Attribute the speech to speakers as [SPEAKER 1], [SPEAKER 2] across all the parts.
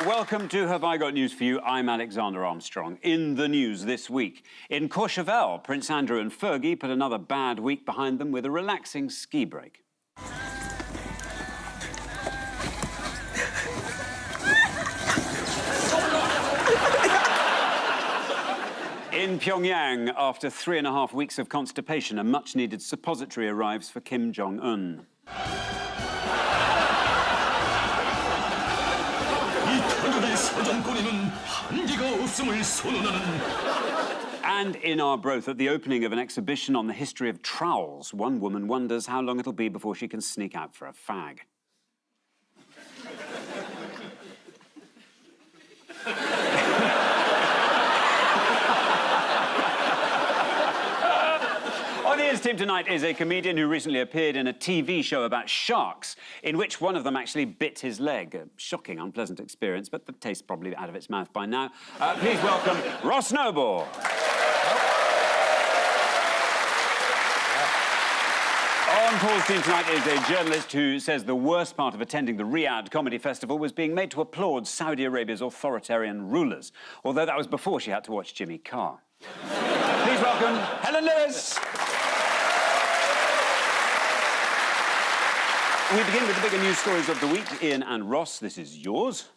[SPEAKER 1] Welcome to Have I Got News for You? I'm Alexander Armstrong. In the news this week, in Courchevel, Prince Andrew and Fergie put another bad week behind them with a relaxing ski break. In Pyongyang, after 3.5 weeks of constipation, a much-needed suppository arrives for Kim Jong-un. And in Arbroath, at the opening of an exhibition on the history of trowels, one woman wonders how long it'll be before she can sneak out for a fag. On Ian's team tonight is a comedian who recently appeared in a TV show about sharks, in which one of them actually bit his leg. A shocking, unpleasant experience, but the taste's probably out of its mouth by now. Please welcome Ross Noble. On Paul's team tonight is a journalist who says the worst part of attending the Riyadh Comedy Festival was being made to applaud Saudi Arabia's authoritarian rulers, although that was before she had to watch Jimmy Carr. Please welcome Helen Lewis. We begin with the bigger news stories of the week. Ian and Ross, this is yours.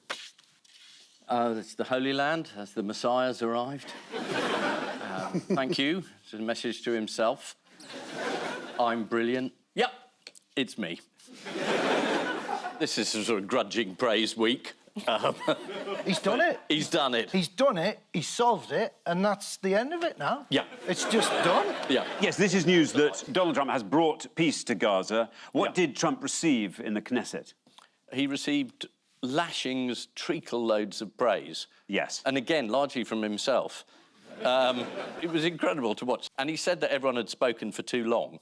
[SPEAKER 2] It's the Holy Land, as the Messiah's arrived. Thank you. It's a message to himself. I'm brilliant. Yep, it's me. This is a sort of grudging praise week.
[SPEAKER 3] He's done it.
[SPEAKER 2] He's done it.
[SPEAKER 3] He's done it, he's solved it, and that's the end of it now.
[SPEAKER 2] Yeah.
[SPEAKER 3] It's just done.
[SPEAKER 2] Yeah.
[SPEAKER 1] Yes, this is news that Donald Trump has brought peace to Gaza. What did Trump receive in the Knesset?
[SPEAKER 2] He received lashings, treacle loads of praise.
[SPEAKER 1] Yes.
[SPEAKER 2] And again, largely from himself. It was incredible to watch. And he said that everyone had spoken for too long.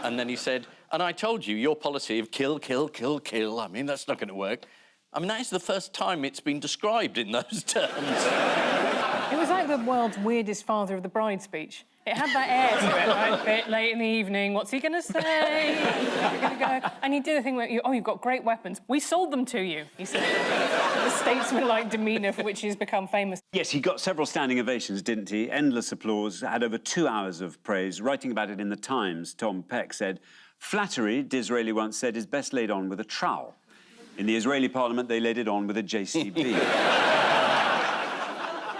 [SPEAKER 2] And then he said, and I told you, your policy of kill, kill, kill, kill, I mean, that's not going to work. I mean, that is the first time it's been described in those terms.
[SPEAKER 4] It was like the world's weirdest father of the bride speech. It had that air to it, right? A bit late in the evening, what's he going to say? You're going to go... And he did a thing where, you've got great weapons. We sold them to you, he said. The statesman-like demeanour for which he's become famous.
[SPEAKER 1] Yes, he got several standing ovations, didn't he? Endless applause, had over 2 hours of praise. Writing about it in The Times, Tom Peck said, "Flattery," Disraeli once said, "is best laid on with a trowel." In the Israeli parliament, they laid it on with a JCB.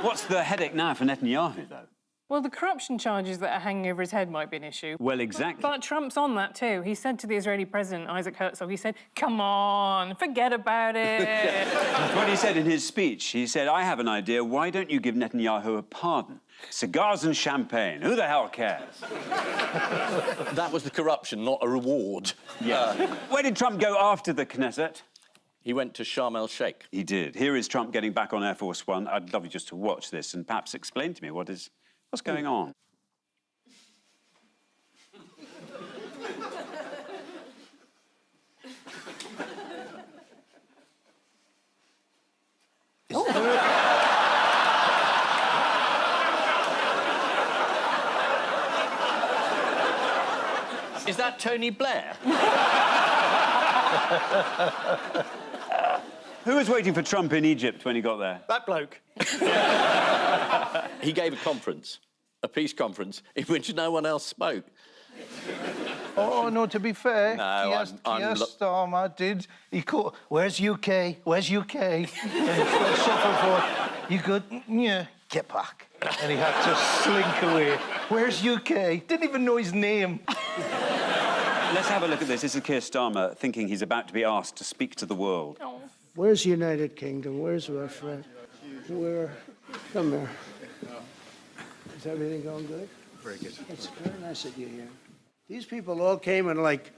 [SPEAKER 1] What's the headache now for Netanyahu, though?
[SPEAKER 4] Well, the corruption charges that are hanging over his head might be an issue.
[SPEAKER 1] Well, exactly.
[SPEAKER 4] But Trump's on that, too. He said to the Israeli president, Isaac Herzog, he said, come on, forget about it.
[SPEAKER 1] That's what he said in his speech. He said, I have an idea. Why don't you give Netanyahu a pardon? Cigars and champagne. Who the hell cares?
[SPEAKER 2] That was the corruption, not a reward.
[SPEAKER 1] Yeah. Where did Trump go after the Knesset?
[SPEAKER 2] He went to Sharm el-Sheikh.
[SPEAKER 1] He did. Here is Trump getting back on Air Force One. I'd love you just to watch this and perhaps explain to me what's going on.
[SPEAKER 2] Is that Tony Blair?
[SPEAKER 1] Who was waiting for Trump in Egypt when he got there?
[SPEAKER 3] That bloke.
[SPEAKER 2] He gave a conference, a peace conference, in which no one else spoke.
[SPEAKER 3] Oh, no, to be fair,
[SPEAKER 2] No,
[SPEAKER 3] Keir Starmer did. He called, where's UK? Where's UK? And he suffered for, you good? Yeah, get back. And he had to slink away. Where's UK? Didn't even know his name.
[SPEAKER 1] Let's have a look at this. This is Keir Starmer thinking he's about to be asked to speak to the world.
[SPEAKER 4] Oh.
[SPEAKER 5] Where's the United Kingdom? Where's Russia? Come here. Is everything going good?
[SPEAKER 6] Very good.
[SPEAKER 5] It's very nice of you here. These people all came in like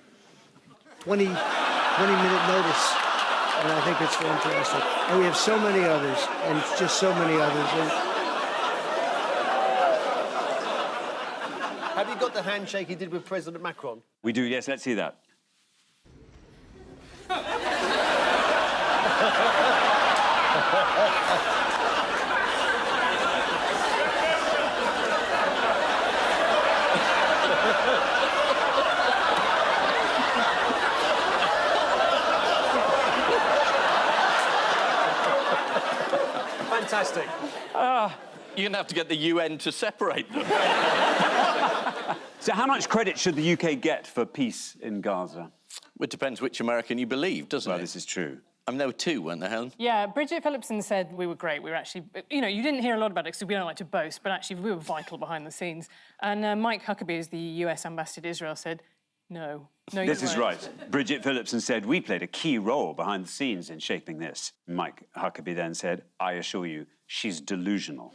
[SPEAKER 5] 20-minute notice, and I think it's fantastic. And we have so many others, and just so many others. And
[SPEAKER 6] Have you got the handshake he did with President Macron?
[SPEAKER 1] We do, yes, let's see that.
[SPEAKER 2] You're going to have to get the UN to separate them.
[SPEAKER 1] So how much credit should the UK get for peace in Gaza?
[SPEAKER 2] It depends which American you believe, doesn't
[SPEAKER 1] Well,
[SPEAKER 2] it?
[SPEAKER 1] this is true.
[SPEAKER 2] I mean, there were two, weren't there, Helen?
[SPEAKER 4] Yeah, Bridget Phillipson said we were great. We were actually, you know, you didn't hear a lot about it because we don't like to boast, but actually we were vital behind the scenes. And Mike Huckabee, as the US ambassador to Israel, said, no, you
[SPEAKER 1] This is
[SPEAKER 4] weren't."
[SPEAKER 1] right. Bridget Phillipson said, we played a key role behind the scenes in shaping this. Mike Huckabee then said, I assure you, she's delusional.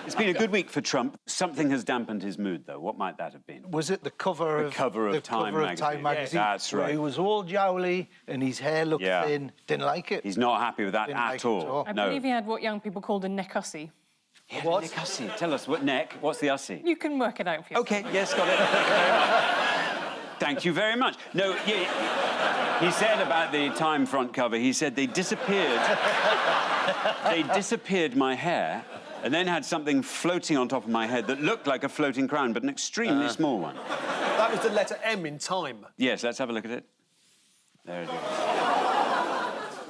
[SPEAKER 1] It's been a good week for Trump. Something has dampened his mood, though. What might that have been?
[SPEAKER 3] Was it the cover of
[SPEAKER 1] Time magazine.
[SPEAKER 3] magazine?
[SPEAKER 1] That's
[SPEAKER 3] where
[SPEAKER 1] right.
[SPEAKER 3] He was all jowly and his hair looked
[SPEAKER 1] Yeah.
[SPEAKER 3] thin. Didn't like it.
[SPEAKER 1] He's not happy with that
[SPEAKER 3] Didn't like
[SPEAKER 1] at
[SPEAKER 3] it
[SPEAKER 1] all.
[SPEAKER 3] at all.
[SPEAKER 4] I
[SPEAKER 1] No.
[SPEAKER 4] believe he had what young people called a neckussy.
[SPEAKER 1] What? Nick Hussey. Tell us, what neck? What's the Hussey?
[SPEAKER 4] You can work it out for yourself.
[SPEAKER 1] OK, yes, got it. Thank you very much. No, yeah, he said about the Time front cover, he said they disappeared. They disappeared my hair and then had something floating on top of my head that looked like a floating crown, but an extremely small one.
[SPEAKER 6] That was the letter M in Time.
[SPEAKER 1] Yes, let's have a look at it. There it is.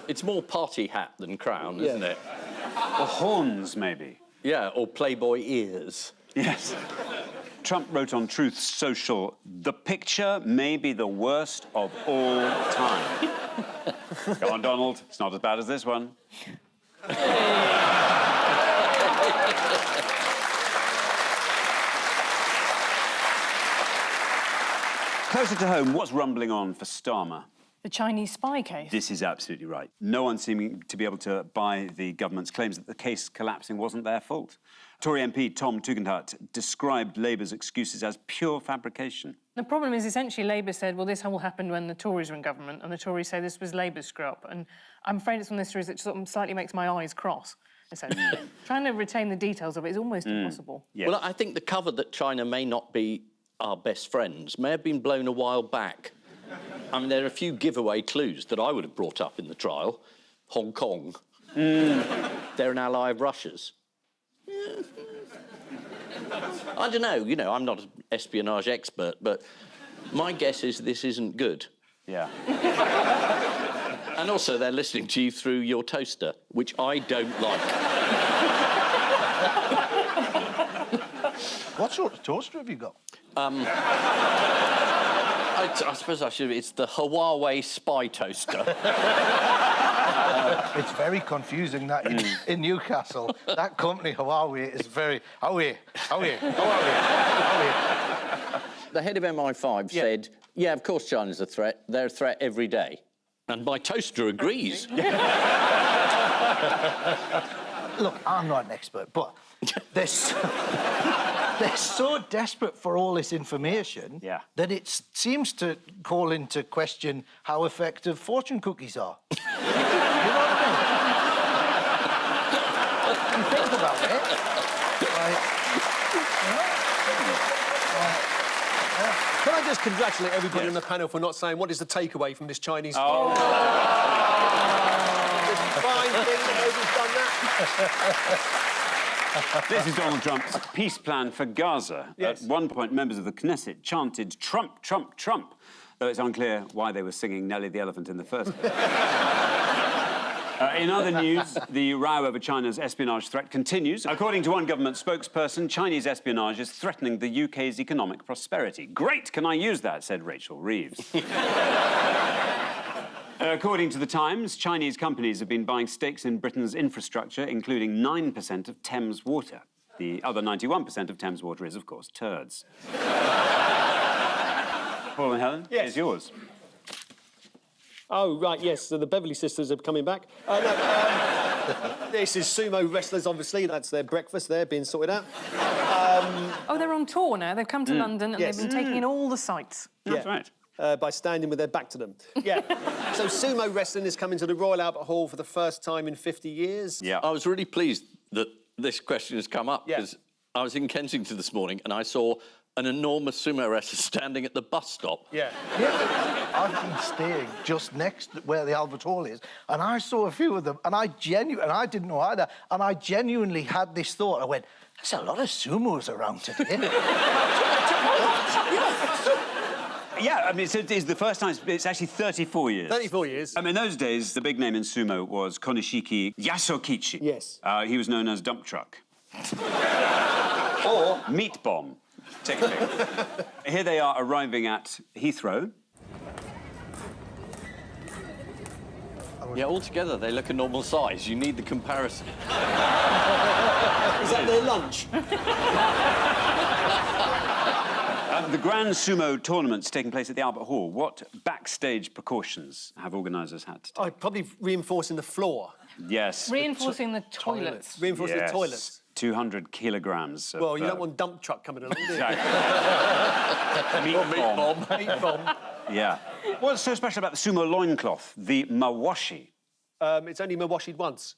[SPEAKER 2] It's more party hat than crown, isn't it?
[SPEAKER 1] Or horns, maybe.
[SPEAKER 2] Yeah, or Playboy ears.
[SPEAKER 1] Yes. Trump wrote on Truth Social, the picture may be the worst of all time. Go on, Donald. It's not as bad as this one. Closer to home, what's rumbling on for Starmer?
[SPEAKER 4] The Chinese spy case.
[SPEAKER 1] This is absolutely right. No one seeming to be able to buy the government's claims that the case collapsing wasn't their fault. Tory MP Tom Tugendhat described Labour's excuses as pure fabrication.
[SPEAKER 4] The problem is, essentially, Labour said, well, this all happened when the Tories were in government, and the Tories say this was Labour's screw-up. And I'm afraid it's one of those stories that sort of slightly makes my eyes cross, essentially. Trying to retain the details of it is almost impossible.
[SPEAKER 1] Yes.
[SPEAKER 2] Well, I think the cover that China may not be our best friends may have been blown a while back. I mean, there are a few giveaway clues that I would have brought up in the trial. Hong Kong. They're an ally of Russia's. I don't know, you know, I'm not an espionage expert, but my guess is this isn't good.
[SPEAKER 1] Yeah.
[SPEAKER 2] And also, they're listening to you through your toaster, which I don't like.
[SPEAKER 3] What sort of toaster have you got?
[SPEAKER 2] I suppose I should... It's the Huawei spy toaster.
[SPEAKER 3] It's very confusing that in Newcastle, that company, Huawei, is very... Huawei.
[SPEAKER 2] The head of MI5 said, yeah, of course China's a threat. They're a threat every day. And my toaster agrees.
[SPEAKER 3] Look, I'm not an expert, but they're so desperate for all this information that it seems to call into question how effective fortune cookies are. You know what I mean? You think about it.
[SPEAKER 6] Can I just congratulate everybody on the panel for not saying what is the takeaway from this Chinese... It's fine thing that nobody's done that.
[SPEAKER 1] This is Donald Trump's peace plan for Gaza.
[SPEAKER 6] Yes.
[SPEAKER 1] At one point, members of the Knesset chanted, Trump, Trump, Trump, though it's unclear why they were singing Nelly the Elephant in the first place. In other news, the row over China's espionage threat continues. According to one government spokesperson, Chinese espionage is threatening the UK's economic prosperity. Great, can I use that, said Rachel Reeves. According to The Times, Chinese companies have been buying stakes in Britain's infrastructure, including 9% of Thames Water. The other 91% of Thames Water is, of course, turds. Paul and Helen, here's yours.
[SPEAKER 6] Oh, right, yes, so the Beverly Sisters are coming back. This is sumo wrestlers, obviously. That's their breakfast there, being sorted out.
[SPEAKER 4] Oh, they're on tour now. They've come to London and they've been taking in all the sights.
[SPEAKER 1] That's right.
[SPEAKER 6] By standing with their back to them. Yeah. So sumo wrestling is coming to the Royal Albert Hall for the first time in 50 years.
[SPEAKER 1] Yeah.
[SPEAKER 2] I was really pleased that this question has come up, because I was in Kensington this morning and I saw an enormous sumo wrestler standing at the bus stop.
[SPEAKER 6] Yeah.
[SPEAKER 3] I've been staying just next to where the Albert Hall is, and I saw a few of them, and I didn't know either, and I genuinely had this thought. I went, there's a lot of sumos around today.
[SPEAKER 1] Yeah, I mean, it's the first time. It's actually 34 years.
[SPEAKER 6] 34 years.
[SPEAKER 1] In those days, the big name in sumo was Konishiki Yasukichi.
[SPEAKER 6] Yes.
[SPEAKER 1] He was known as Dump Truck. Or Meat Bomb. Take a pick. Here they are arriving at Heathrow.
[SPEAKER 2] Yeah, altogether, they look a normal size. You need the comparison.
[SPEAKER 6] Is that their lunch?
[SPEAKER 1] The Grand Sumo tournament's taking place at the Albert Hall. What backstage precautions have organisers had to take?
[SPEAKER 6] Oh, probably reinforcing the floor.
[SPEAKER 1] Yes.
[SPEAKER 4] Reinforcing the toilets.
[SPEAKER 6] Reinforcing
[SPEAKER 1] Yes.
[SPEAKER 6] the toilets.
[SPEAKER 1] 200 kilograms of...
[SPEAKER 6] Well, you don't want dump truck coming along, do you?
[SPEAKER 1] Meat bomb.
[SPEAKER 6] Meat bomb.
[SPEAKER 1] Yeah. What's so special about the sumo loincloth, the mawashi?
[SPEAKER 6] It's only mawashied once.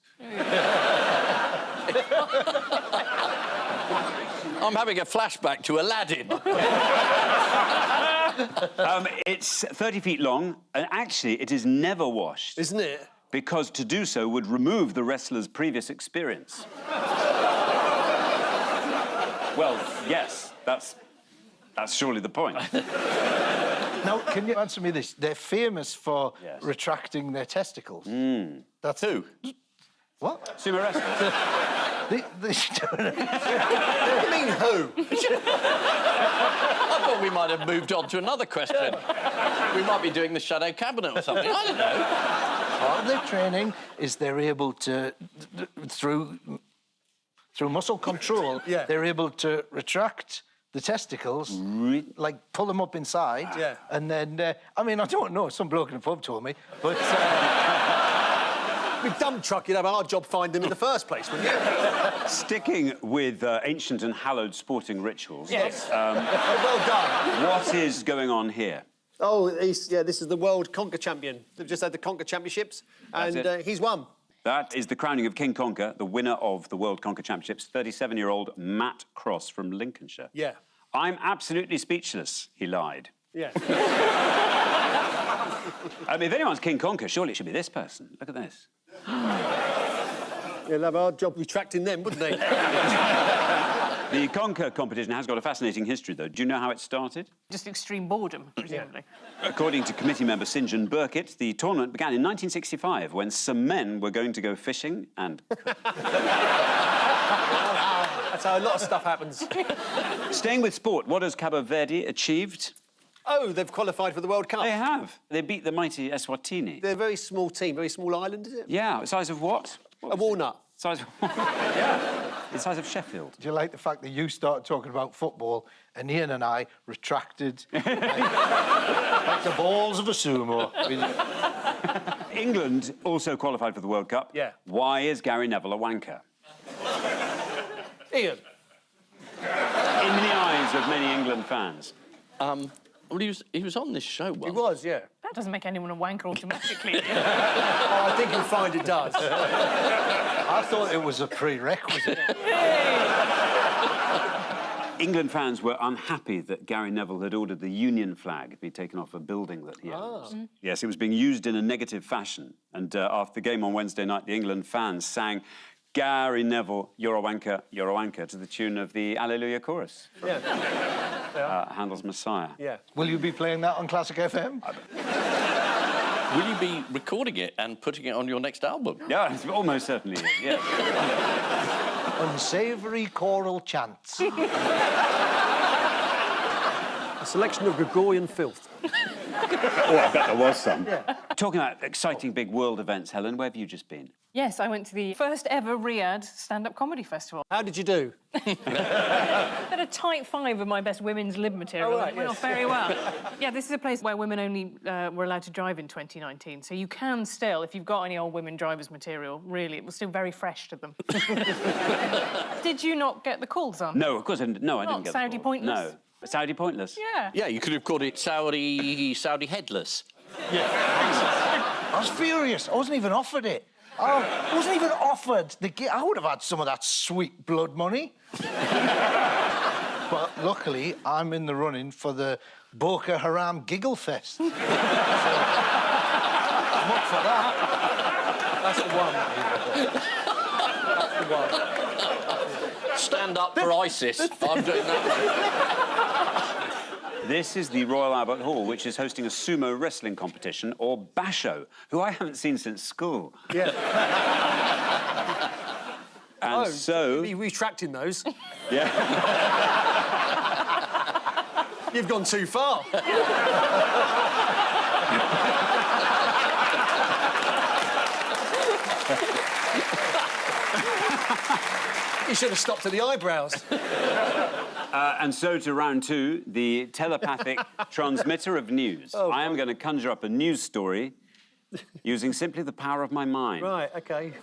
[SPEAKER 2] I'm having a flashback to Aladdin.
[SPEAKER 1] It's 30 feet long, and actually it is never washed.
[SPEAKER 6] Isn't it?
[SPEAKER 1] Because to do so would remove the wrestler's previous experience. Well, yes, that's surely the point.
[SPEAKER 3] Now, can you answer me this? They're famous for
[SPEAKER 1] Yes.
[SPEAKER 3] retracting their testicles.
[SPEAKER 2] That's who?
[SPEAKER 3] What?
[SPEAKER 1] Sumo wrestlers.
[SPEAKER 6] You mean who?
[SPEAKER 2] I thought we might have moved on to another question. We might be doing the shadow cabinet or something. I don't know.
[SPEAKER 3] Part of their training is they're able to, through muscle control,
[SPEAKER 6] Yeah.
[SPEAKER 3] they're able to retract the testicles, like pull them up inside.
[SPEAKER 6] Yeah.
[SPEAKER 3] And then, I mean, I don't know, some bloke in the pub told me, but...
[SPEAKER 6] With dump truck, you'd have a hard job finding them in the first place, wouldn't you?
[SPEAKER 1] Sticking with ancient and hallowed sporting rituals.
[SPEAKER 6] Yes. Well done.
[SPEAKER 1] What is going on here?
[SPEAKER 6] Oh, this is the world conquer champion. They've just had the conquer championships, and
[SPEAKER 1] it.
[SPEAKER 6] he's won.
[SPEAKER 1] That is the crowning of King Conquer, the winner of the World Conquer Championships, 37-year-old Matt Cross from Lincolnshire.
[SPEAKER 6] Yeah.
[SPEAKER 1] I'm absolutely speechless, he lied.
[SPEAKER 6] Yeah.
[SPEAKER 1] If anyone's King Conquer, surely it should be this person. Look at this.
[SPEAKER 6] They'll have a hard job retracting them, wouldn't they?
[SPEAKER 1] The Conquer competition has got a fascinating history, though. Do you know how it started?
[SPEAKER 4] Just extreme boredom, presumably.
[SPEAKER 1] According to committee member St John Burkitt, the tournament began in 1965 when some men were going to go fishing and...
[SPEAKER 6] That's how a lot of stuff happens.
[SPEAKER 1] Staying with sport, what has Cabo Verde achieved?
[SPEAKER 6] Oh, they've qualified for the World Cup.
[SPEAKER 1] They have. They beat the mighty Eswatini.
[SPEAKER 6] They're a very small team, very small island, is it?
[SPEAKER 1] Yeah, the size of what?
[SPEAKER 6] A walnut.
[SPEAKER 1] Size of... yeah, the size of Sheffield.
[SPEAKER 3] Do you like the fact that you started talking about football and Ian and I retracted like the balls of a sumo?
[SPEAKER 1] England also qualified for the World Cup.
[SPEAKER 6] Yeah.
[SPEAKER 1] Why is Gary Neville a wanker?
[SPEAKER 6] Ian.
[SPEAKER 1] In the eyes of many England fans.
[SPEAKER 2] Well, he was on this show once.
[SPEAKER 6] He was, yeah.
[SPEAKER 4] That doesn't make anyone a wanker automatically.
[SPEAKER 6] Oh, I think you'll find it does.
[SPEAKER 3] I thought it was a prerequisite.
[SPEAKER 1] England fans were unhappy that Gary Neville had ordered the Union flag be taken off a building that he owns. Yes, it was being used in a negative fashion. And after the game on Wednesday night, the England fans sang, "Gary Neville, you're a wanker, to the tune of the Alleluia chorus from Handel's Messiah.
[SPEAKER 6] Yeah.
[SPEAKER 3] Will you be playing that on Classic FM?
[SPEAKER 2] Will you be recording it and putting it on your next album?
[SPEAKER 1] Yeah, it's almost certainly is, yeah.
[SPEAKER 3] Unsavoury choral chants.
[SPEAKER 6] A selection of Gregorian filth.
[SPEAKER 1] Oh, I bet there was some. Yeah. Talking about exciting big world events, Helen, where have you just been?
[SPEAKER 4] Yes, I went to the first ever Riyadh stand-up comedy festival.
[SPEAKER 6] How did you do?
[SPEAKER 4] I had a tight 5 of my best women's lib material.
[SPEAKER 6] Oh, right,
[SPEAKER 4] It went
[SPEAKER 6] yes.
[SPEAKER 4] off very well. Yeah, this is a place where women only were allowed to drive in 2019. So you can still, if you've got any old women drivers material, really, it was still very fresh to them. Did you not get the calls on?
[SPEAKER 1] No, of course I didn't. No, I didn't get the
[SPEAKER 4] Saudi
[SPEAKER 1] call.
[SPEAKER 4] pointless?
[SPEAKER 1] No. Saudi pointless?
[SPEAKER 4] Yeah.
[SPEAKER 2] Yeah, you could have called it Saudi headless.
[SPEAKER 3] I was furious. I wasn't even offered it. I wasn't even offered the gig. I would have had some of that sweet blood money. But luckily, I'm in the running for the Boko Haram Giggle Fest. So, I'm up for that.
[SPEAKER 6] That's the one. That's the one.
[SPEAKER 2] Stand up for ISIS. I'm doing that.
[SPEAKER 1] This is the Royal Albert Hall, which is hosting a sumo wrestling competition, or basho, who I haven't seen since school.
[SPEAKER 6] Yeah.
[SPEAKER 1] And so...
[SPEAKER 6] You're retracting those.
[SPEAKER 1] Yeah.
[SPEAKER 6] You've gone too far. You should have stopped at the eyebrows.
[SPEAKER 1] And so to round two, the telepathic transmitter of news.
[SPEAKER 6] Oh,
[SPEAKER 1] I am going to conjure up a news story using simply the power of my mind.
[SPEAKER 6] Right, OK.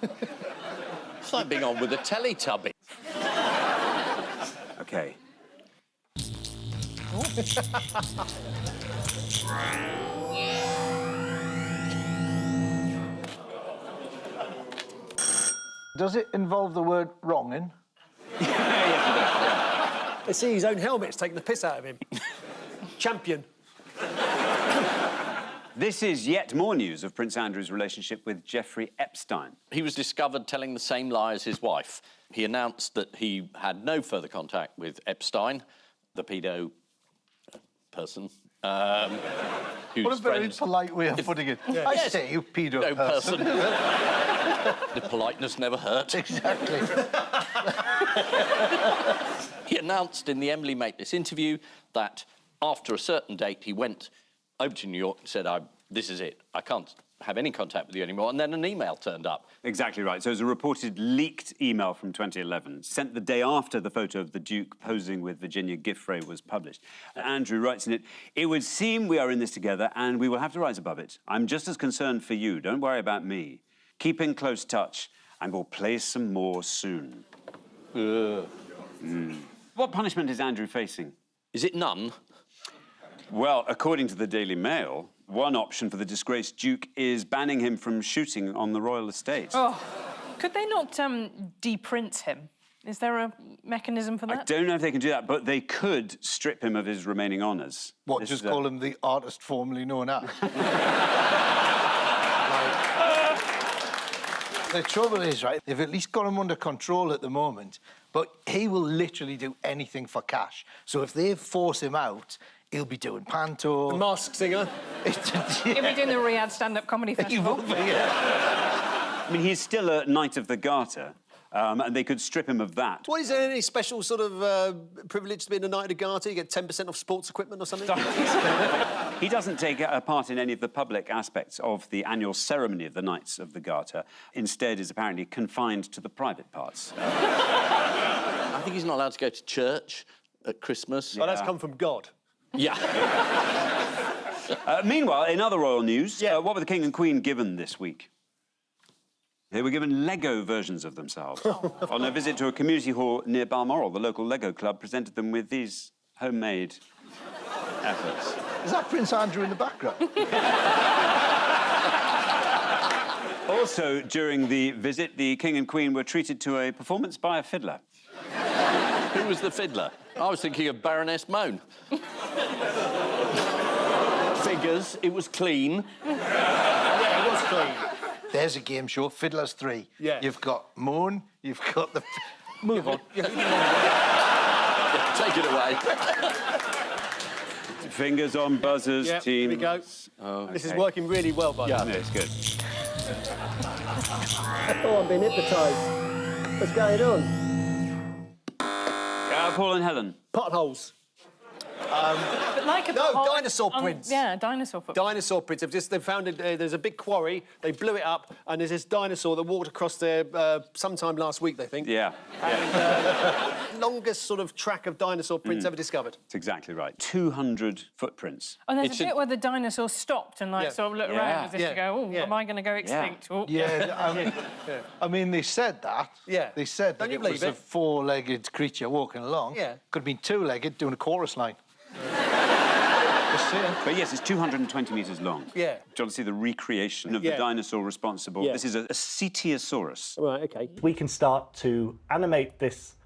[SPEAKER 2] It's like being on with a Teletubby.
[SPEAKER 1] OK.
[SPEAKER 3] Does it involve the word wronging?
[SPEAKER 6] I see his own helmet's taking the piss out of him. Champion.
[SPEAKER 1] This is yet more news of Prince Andrew's relationship with Jeffrey Epstein.
[SPEAKER 2] He was discovered telling the same lie as his wife. He announced that he had no further contact with Epstein, the pedo person.
[SPEAKER 3] What a very polite way of putting it. I say, you pedo
[SPEAKER 2] No
[SPEAKER 3] person.
[SPEAKER 2] The politeness never hurt.
[SPEAKER 3] Exactly.
[SPEAKER 2] He announced in the Emily Make This interview that after a certain date he went over to New York and said, this is it. I can't have any contact with you anymore. And then an email turned up.
[SPEAKER 1] Exactly right. So it was a reported leaked email from 2011, sent the day after the photo of the Duke posing with Virginia Giffray was published. Andrew writes in it, "It would seem we are in this together and we will have to rise above it. I'm just as concerned for you. Don't worry about me. Keep in close touch and we'll play some more soon." What punishment is Andrew facing?
[SPEAKER 2] Is it none?
[SPEAKER 1] Well, according to the Daily Mail, one option for the disgraced Duke is banning him from shooting on the royal estate.
[SPEAKER 4] Oh, could they not deprint him? Is there a mechanism for that?
[SPEAKER 1] I don't know if they can do that, but they could strip him of his remaining honours.
[SPEAKER 3] What, just call him the artist formerly known as? The trouble is, right, they've at least got him under control at the moment, but he will literally do anything for cash. So if they force him out, he'll be doing panto.
[SPEAKER 6] The Masked Singer.
[SPEAKER 4] He'll be doing the Riyadh stand-up comedy
[SPEAKER 3] He
[SPEAKER 4] festival.
[SPEAKER 3] will be, yeah.
[SPEAKER 1] I mean, he's still a Knight of the Garter, and they could strip him of that.
[SPEAKER 6] What, is there any special sort of privilege to being a Knight of the Garter? You get 10% off sports equipment or something?
[SPEAKER 1] He doesn't take a part in any of the public aspects of the annual ceremony of the Knights of the Garter. Instead, is apparently confined to the private parts.
[SPEAKER 2] I think he's not allowed to go to church at Christmas.
[SPEAKER 6] Oh, that's come from God.
[SPEAKER 2] Yeah.
[SPEAKER 1] Meanwhile, in other royal news, what were the King and Queen given this week? They were given Lego versions of themselves. On a visit to a community hall near Balmoral, the local Lego club presented them with these homemade efforts.
[SPEAKER 3] Is that Prince Andrew in the background?
[SPEAKER 1] Also, during the visit, the King and Queen were treated to a performance by a fiddler.
[SPEAKER 2] Who was the fiddler? I was thinking of Baroness Moan. Figures, it was clean.
[SPEAKER 6] Yeah, it was clean.
[SPEAKER 3] There's a game show, Fiddler's 3.
[SPEAKER 6] Yeah.
[SPEAKER 3] You've got Moon, you've got the...
[SPEAKER 6] Move on.
[SPEAKER 2] Take it away.
[SPEAKER 1] Fingers on buzzers,
[SPEAKER 6] Yeah,
[SPEAKER 1] team.
[SPEAKER 6] here we go.
[SPEAKER 1] Oh,
[SPEAKER 6] This is
[SPEAKER 1] okay.
[SPEAKER 6] working really well, by the way.
[SPEAKER 1] Yeah, it's good.
[SPEAKER 5] Oh, I'm being hypnotised. What's going on?
[SPEAKER 1] Paul and Helen.
[SPEAKER 6] Potholes.
[SPEAKER 4] But like a
[SPEAKER 6] No,
[SPEAKER 4] pot-
[SPEAKER 6] dinosaur prints.
[SPEAKER 4] Yeah, dinosaur foot.
[SPEAKER 6] Dinosaur prints. They've found there's a big quarry. They blew it up, and there's this dinosaur that walked across there sometime last week, they think.
[SPEAKER 1] Yeah.
[SPEAKER 6] Longest sort of track of dinosaur prints ever discovered.
[SPEAKER 1] That's exactly right. 200 footprints.
[SPEAKER 4] And there's
[SPEAKER 2] It's
[SPEAKER 4] a bit where the dinosaur stopped and
[SPEAKER 6] Yeah.
[SPEAKER 4] sort of looked
[SPEAKER 1] Yeah.
[SPEAKER 4] around as if
[SPEAKER 6] Yeah.
[SPEAKER 4] to go, oh,
[SPEAKER 6] Yeah.
[SPEAKER 4] am I going to go extinct? Oh.
[SPEAKER 3] Yeah, I mean, they said that.
[SPEAKER 6] Yeah.
[SPEAKER 3] They said
[SPEAKER 6] Don't
[SPEAKER 3] that
[SPEAKER 6] you
[SPEAKER 3] it
[SPEAKER 6] believe
[SPEAKER 3] was a
[SPEAKER 6] it?
[SPEAKER 3] four-legged creature walking along.
[SPEAKER 6] Yeah.
[SPEAKER 3] Could have been two-legged doing a chorus line. Just saying.
[SPEAKER 1] But yes, it's 220 metres long.
[SPEAKER 6] Yeah.
[SPEAKER 1] Do you want to see the recreation of the
[SPEAKER 6] Yeah.
[SPEAKER 1] dinosaur responsible?
[SPEAKER 5] Yeah.
[SPEAKER 1] This is a Cetiosaurus.
[SPEAKER 5] Right, OK.
[SPEAKER 7] We can start to animate this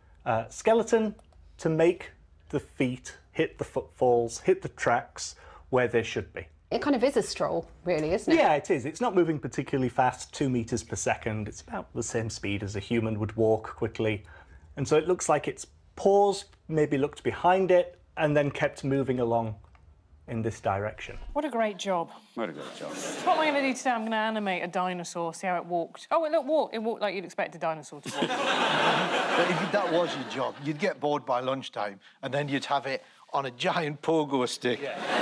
[SPEAKER 7] skeleton to make the feet hit the footfalls, hit the tracks where they should be.
[SPEAKER 8] It kind of is a stroll, really, isn't it?
[SPEAKER 7] Yeah, it is. It's not moving particularly fast, 2 meters per second. It's about the same speed as a human would walk quickly. And so it looks like it's paused, maybe looked behind it, and then kept moving along in this direction.
[SPEAKER 4] What a great job.
[SPEAKER 1] What a good job.
[SPEAKER 4] So what am I going to do today? I'm going to animate a dinosaur, see how it walked. Oh, it walked. It walked like you'd expect a dinosaur to walk.
[SPEAKER 3] But if that was your job, you'd get bored by lunchtime and then you'd have it on a giant pogo stick,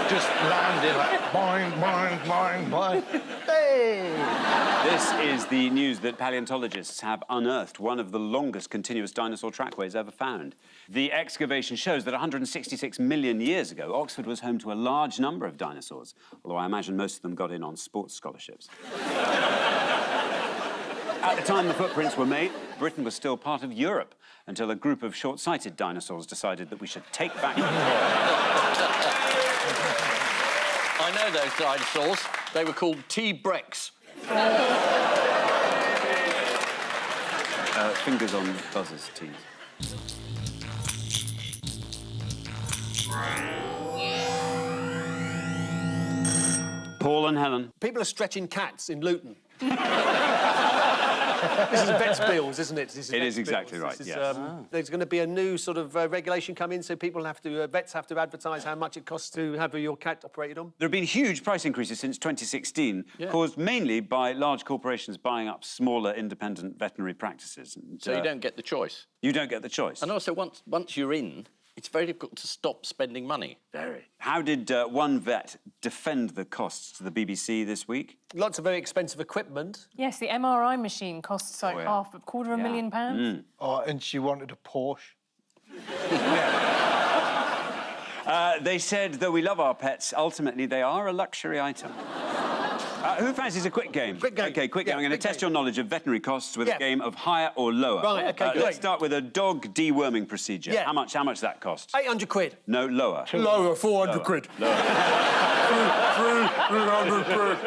[SPEAKER 3] just landing like boing, boing, boing, boing. Hey!
[SPEAKER 1] This is the news that paleontologists have unearthed one of the longest continuous dinosaur trackways ever found. The excavation shows that 166 million years ago, Oxford was home to a large number of dinosaurs, although I imagine most of them got in on sports scholarships. At the time the footprints were made, Britain was still part of Europe, until a group of short-sighted dinosaurs decided that we should take back control.
[SPEAKER 2] I know those dinosaurs. They were called T-Brex.
[SPEAKER 1] Fingers on buzzers, T's. Paul and Helen.
[SPEAKER 6] People are stretching cats in Luton. This is vet's bills, isn't it?
[SPEAKER 1] It is exactly right, yes.
[SPEAKER 6] There's going to be a new sort of regulation come in, so people have to, vets have to advertise how much it costs to have your cat operated on.
[SPEAKER 1] There have been huge price increases since 2016, caused mainly by large corporations buying up smaller independent veterinary practices. And,
[SPEAKER 2] So you don't get the choice.
[SPEAKER 1] You don't get the choice.
[SPEAKER 2] And also, once you're in, it's very difficult to stop spending money.
[SPEAKER 1] Very. How did one vet defend the costs to the BBC this week?
[SPEAKER 6] Lots of very expensive equipment.
[SPEAKER 4] Yes, the MRI machine costs like half, £250,000.
[SPEAKER 3] Oh, and she wanted a Porsche.
[SPEAKER 1] They said, though we love our pets, ultimately they are a luxury item. Who fancies a quick game?
[SPEAKER 6] Quick game.
[SPEAKER 1] OK, quick game. I'm going to test your knowledge of veterinary costs with a game of higher or lower.
[SPEAKER 6] Right, OK, great.
[SPEAKER 1] Let's start with a dog deworming procedure.
[SPEAKER 6] Yeah.
[SPEAKER 1] How much that cost?
[SPEAKER 6] 800 quid.
[SPEAKER 1] No, lower.
[SPEAKER 6] Lower, 400 quid.
[SPEAKER 1] Lower.
[SPEAKER 6] 300 quid.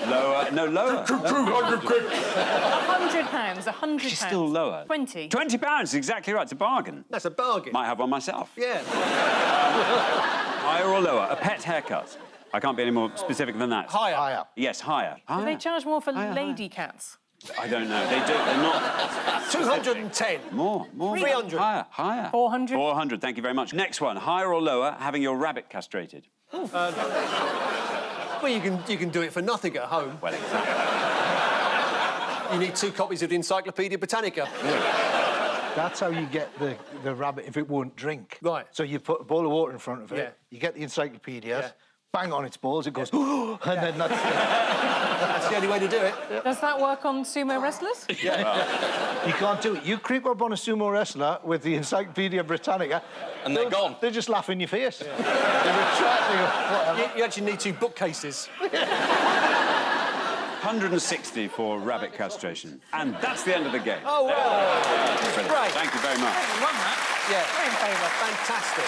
[SPEAKER 1] Lower. No, lower.
[SPEAKER 6] 200 quid.
[SPEAKER 4] £100, £100.
[SPEAKER 1] She's still lower.
[SPEAKER 4] 20.
[SPEAKER 1] £20, exactly right. It's a bargain.
[SPEAKER 6] That's a bargain.
[SPEAKER 1] Might have one myself.
[SPEAKER 6] Yeah.
[SPEAKER 1] Higher or lower? A pet haircut. I can't be any more specific than that.
[SPEAKER 6] Higher.
[SPEAKER 3] Higher.
[SPEAKER 1] Yes, higher.
[SPEAKER 4] Do they charge more for lady cats?
[SPEAKER 1] I don't know. They do. They're not.
[SPEAKER 6] 210.
[SPEAKER 1] More.
[SPEAKER 6] 300.
[SPEAKER 1] Higher.
[SPEAKER 4] 400.
[SPEAKER 1] 400. Thank you very much. Next one. Higher or lower? Having your rabbit castrated.
[SPEAKER 6] Well, you can do it for nothing at home.
[SPEAKER 1] Well, exactly.
[SPEAKER 6] You need 2 copies of the Encyclopedia Britannica.
[SPEAKER 3] That's how you get the rabbit if it won't drink.
[SPEAKER 6] Right.
[SPEAKER 3] So you put a bowl of water in front of it,
[SPEAKER 6] Yeah.
[SPEAKER 3] you get the encyclopedias,
[SPEAKER 6] Yeah.
[SPEAKER 3] bang on its balls, it goes, and then that's
[SPEAKER 6] That's the only way to do it.
[SPEAKER 4] Does that work on sumo wrestlers?
[SPEAKER 3] You can't do it. You creep up on a sumo wrestler with the Encyclopedia Britannica...
[SPEAKER 2] And they're gone.
[SPEAKER 3] They just laugh in your face. They're retracting or whatever.
[SPEAKER 6] You actually need 2 bookcases.
[SPEAKER 1] 160 for rabbit castration. And that's the end of the game.
[SPEAKER 6] Oh, wow.
[SPEAKER 1] Brilliant.
[SPEAKER 6] Great.
[SPEAKER 1] Thank you very much.
[SPEAKER 4] Won that.
[SPEAKER 6] Yeah.
[SPEAKER 4] Very in favour.
[SPEAKER 6] Fantastic.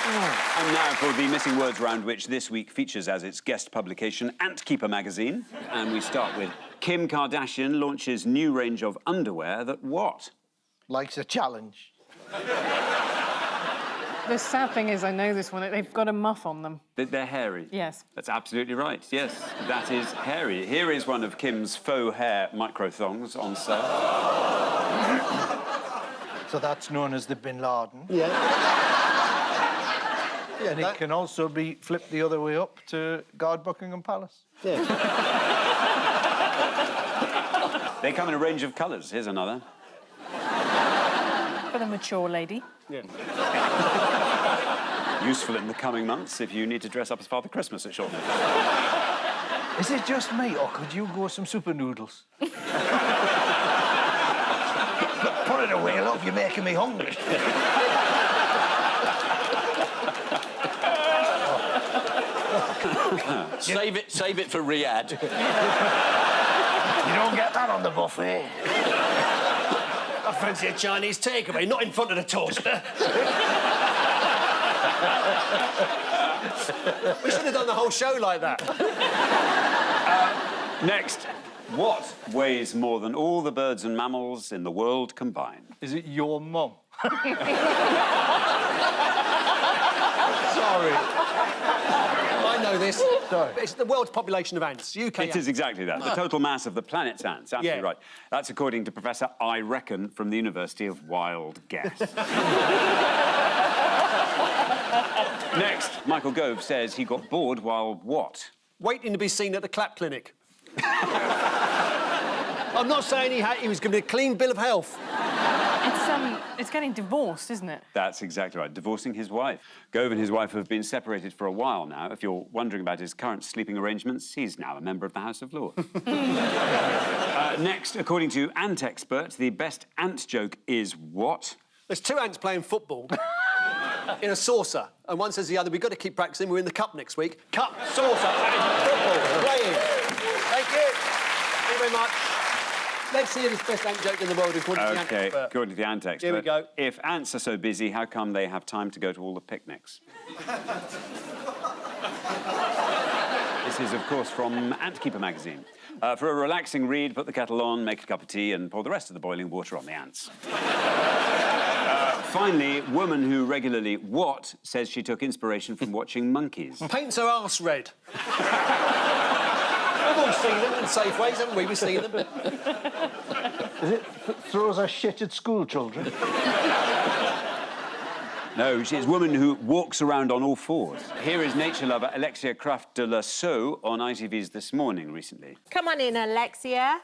[SPEAKER 1] And now for the Missing Words round, which this week features as its guest publication Antkeeper magazine. And we start with Kim Kardashian launches new range of underwear that what?
[SPEAKER 3] Likes a challenge.
[SPEAKER 4] The sad thing is, I know this one, they've got a muff on them.
[SPEAKER 1] They're hairy.
[SPEAKER 4] Yes.
[SPEAKER 1] That's absolutely right. Yes, that is hairy. Here is one of Kim's faux hair micro-thongs on sale.
[SPEAKER 3] So that's known as the Bin Laden.
[SPEAKER 6] Yeah.
[SPEAKER 3] And it can also be flipped the other way up to guard Buckingham Palace.
[SPEAKER 6] Yeah.
[SPEAKER 1] They come in a range of colours. Here's another.
[SPEAKER 4] For the mature lady.
[SPEAKER 6] Yeah.
[SPEAKER 1] Useful in the coming months if you need to dress up as Father Christmas at short notice.
[SPEAKER 3] Is it just me, or could you go some super noodles? Put it away, love, you're making me hungry.
[SPEAKER 2] Save it for Riyadh.
[SPEAKER 3] You don't get that on the buffet.
[SPEAKER 6] I fancy a Chinese takeaway, not in front of the toaster. We should have done the whole show like that.
[SPEAKER 1] Next, what weighs more than all the birds and mammals in the world combined?
[SPEAKER 3] Is it your mum? Sorry.
[SPEAKER 6] I know this.
[SPEAKER 3] Sorry.
[SPEAKER 6] It's the world's population of ants. UK
[SPEAKER 1] It is exactly that. The total mass of the planet's ants. Absolutely
[SPEAKER 6] Yeah.
[SPEAKER 1] right. That's according to Professor I Reckon from the University of Wild Guess. Next, Michael Gove says he got bored while what?
[SPEAKER 6] Waiting to be seen at the clap clinic. I'm not saying he was going to be a clean bill of health.
[SPEAKER 4] It's getting divorced, isn't it?
[SPEAKER 1] That's exactly right, divorcing his wife. Gove and his wife have been separated for a while now. If you're wondering about his current sleeping arrangements, he's now a member of the House of Lords. Next, according to ant experts, the best ant joke is what?
[SPEAKER 6] There's two ants playing football in a saucer, and one says to the other, we've got to keep practicing, we're in the cup next week. Cup, saucer, and football, playing. Thank you. Thank you very much. Let's see this best ant joke in the world according to the ant expert.
[SPEAKER 1] According to the ant expert.
[SPEAKER 6] Here we go.
[SPEAKER 1] If ants are so busy, how come they have time to go to all the picnics? This is, of course, from Antkeeper magazine. For a relaxing read, put the kettle on, make a cup of tea, and pour the rest of the boiling water on the ants. Finally, woman who regularly what says she took inspiration from watching monkeys.
[SPEAKER 6] Paints her arse red. We've all seen them in Safeways, haven't we? We've seen them.
[SPEAKER 3] Is it throws her shit at school children?
[SPEAKER 1] No, she's a woman who walks around on all fours. Here is nature lover Alexia Kraft de la Sceaux on ITV's This Morning recently.
[SPEAKER 9] Come on in, Alexia.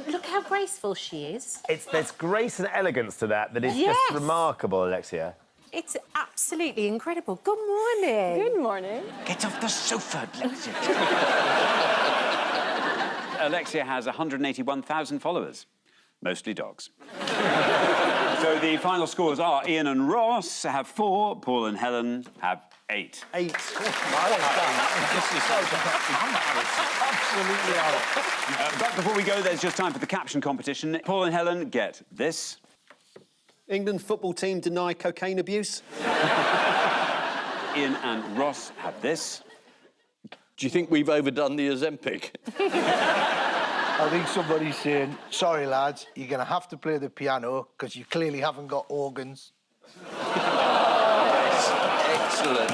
[SPEAKER 9] Look how graceful she is.
[SPEAKER 10] There's grace and elegance to that is just remarkable, Alexia.
[SPEAKER 9] It's absolutely incredible. Good morning.
[SPEAKER 8] Good morning.
[SPEAKER 1] Get off the sofa, Alexia. Alexia has 181,000 followers, mostly dogs. So the final scores are Ian and Ross have 4, Paul and Helen have 8.
[SPEAKER 6] 8.
[SPEAKER 1] But before we go, there's just time for the caption competition. Paul and Helen get this.
[SPEAKER 6] England football team deny cocaine abuse.
[SPEAKER 1] Ian and Ross have this.
[SPEAKER 2] Do you think we've overdone the Ozempic?
[SPEAKER 3] I think somebody's saying, sorry, lads, you're going to have to play the piano because you clearly haven't got organs.
[SPEAKER 2] Excellent.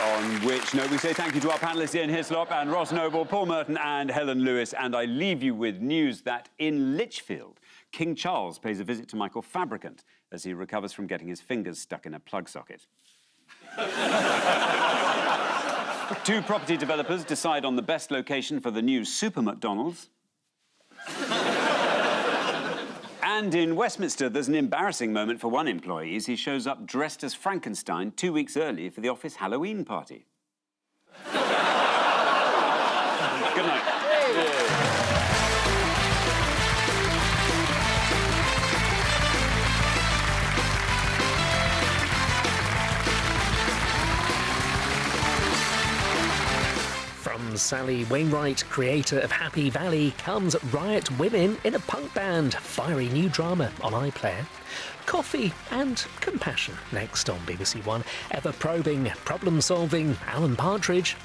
[SPEAKER 1] On which note, we say thank you to our panellists Ian Hislop and Ross Noble, Paul Merton and Helen Lewis. And I leave you with news that in Lichfield, King Charles pays a visit to Michael Fabricant as he recovers from getting his fingers stuck in a plug socket. 2 property developers decide on the best location for the new Super McDonald's. And in Westminster, there's an embarrassing moment for one employee as he shows up dressed as Frankenstein 2 weeks early for the office Halloween party. Good night.
[SPEAKER 11] From Sally Wainwright, creator of Happy Valley, comes Riot Women in a Punk Band, fiery new drama on iPlayer. Coffee and compassion next on BBC One. Ever probing, problem-solving Alan Partridge